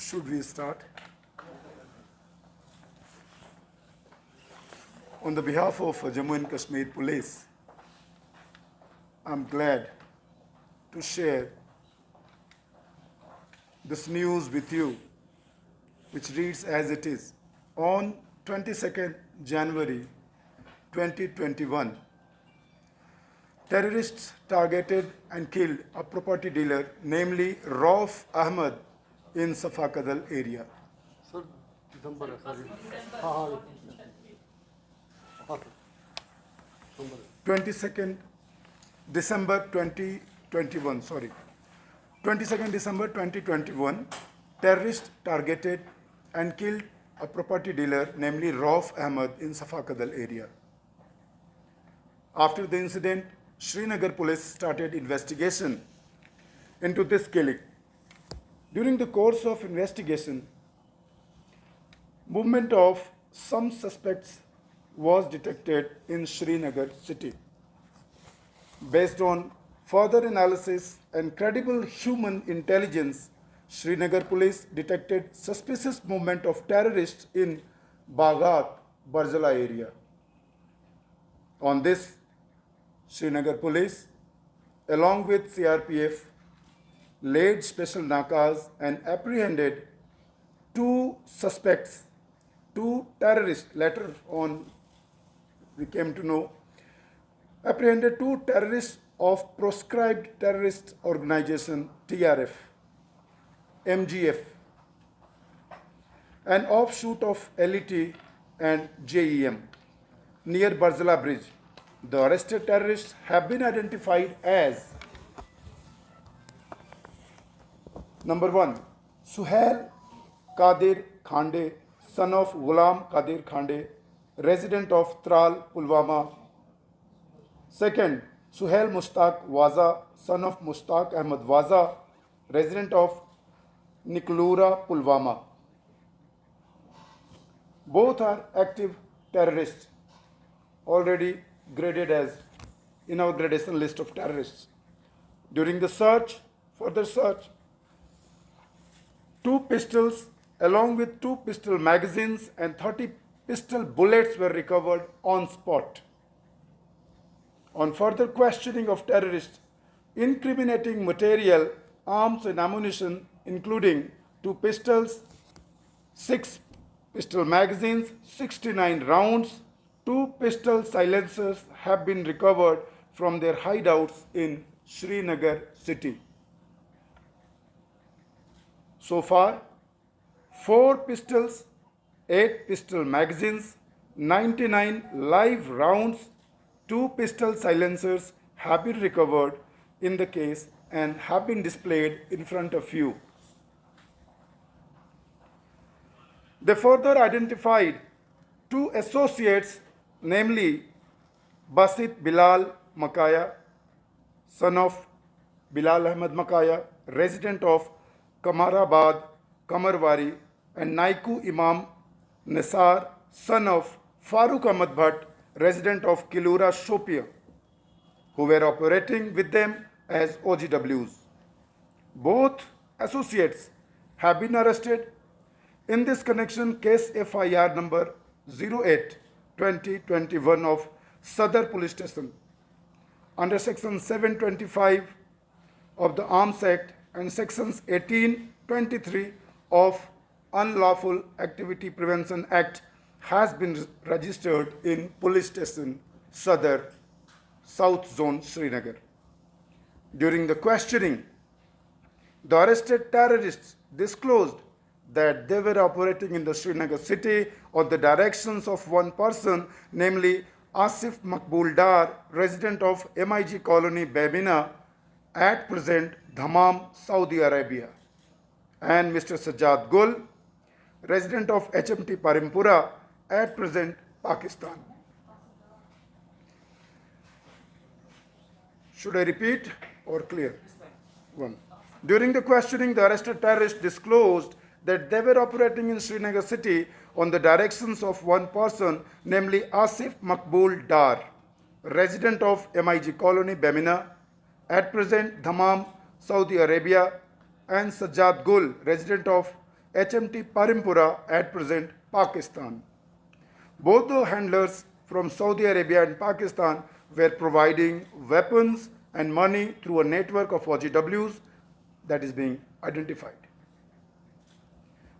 Should we start? On the behalf of Jammu and Kashmir Police, I'm glad to share this news with you, which reads as it is. On 22nd January 2021, terrorists targeted and killed a property dealer, namely Rauf Ahmed, in Safakadal area. Sir दिसंबर है sir हाँ हाँ हाँ sir दिसंबर 22nd December 2021, 22nd December 2021, terrorists targeted and killed a property dealer, namely Rauf Ahmed, in Safakadal area. After the incident, Srinagar police started investigation into this killing. During the course of investigation, movement of some suspects was detected in Srinagar city. Based on further analysis and credible human intelligence, Srinagar police detected suspicious movement of terrorists in Baghat, Barzala area. On this, Srinagar police, along with CRPF, laid special nakas and apprehended two suspects, two terrorists. Later on, we came to know, apprehended two terrorists of proscribed terrorist organization TRF, MGF, an offshoot of LET and JEM, near Barzala Bridge. The arrested terrorists have been identified as: Number 1, Suhail Qadir Khande, son of Ghulam Qadir Khande, resident of Tral, Pulwama. Second, Suhail Mushtaq Waza, son of Mushtaq Ahmed Waza, resident of Niklura, Pulwama. Both are active terrorists, already graded as in our gradation list of terrorists. During the further search, 2 pistols along with 2 pistol magazines and 30 pistol bullets were recovered on spot. On further questioning of terrorists, incriminating material, arms and ammunition, including 2 pistols, 6 pistol magazines, 69 rounds, 2 pistol silencers have been recovered from their hideouts in Srinagar city. So far, 4 pistols, 8 pistol magazines, 99 live rounds, 2 pistol silencers have been recovered in the case and have been displayed in front of you. They further identified 2 associates, namely Basit Bilal Makaya, son of Bilal Ahmed Makaya, resident of Kamarabad, Kamarwari, and Naiku Imam Nisar, son of Farooq Ahmed Bhatt, resident of Kilura, Shopia, who were operating with them as OGWs. Both associates have been arrested. In this connection, case FIR number 08-2021 of Sadar Police Station under section 725 of the Arms Act and sections 18-23 of Unlawful Activity Prevention Act has been registered in Police Station Sadar, South Zone, Srinagar. During the questioning, the arrested terrorists disclosed that they were operating in the Srinagar city on the directions of one person, namely Asif Makbul Dar, resident of MIG Colony, Babina, at present Dammam, Saudi Arabia, and Mr. Sajjad Gul, resident of HMT Parimpura, at present Pakistan. Should I repeat or clear? 1. During the questioning, the arrested terrorists disclosed that they were operating in Srinagar city on the directions of one person, namely Asif Makbul Dar, resident of MIG Colony, Bamina, at present Dammam, Saudi Arabia, and Sajjad Gul, resident of HMT Parimpura at present Pakistan. Both the handlers from Saudi Arabia and Pakistan were providing weapons and money through a network of OGWs that is being identified.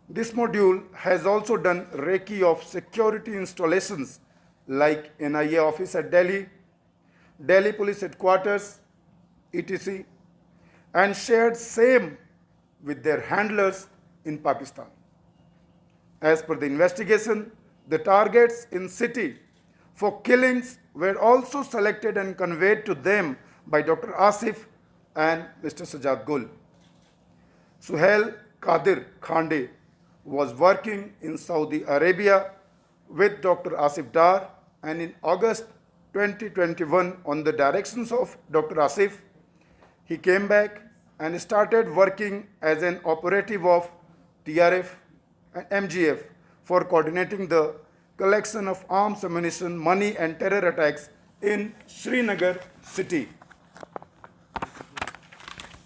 This module has also done recce of security installations like NIA office at Delhi, Delhi Police Headquarters, etc., and shared same with their handlers in Pakistan. As per the investigation, the targets in city for killings were also selected and conveyed to them by Dr. Asif and Mr. Sajjad Gul. Suhail Qadir Khande was working in Saudi Arabia with Dr. Asif Dar, and in August 2021, on the directions of Dr. Asif, he came back and started working as an operative of TRF and MGF for coordinating the collection of arms, ammunition, money and terror attacks in Srinagar city.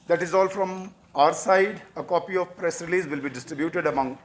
That is all from our side. A copy of press release will be distributed among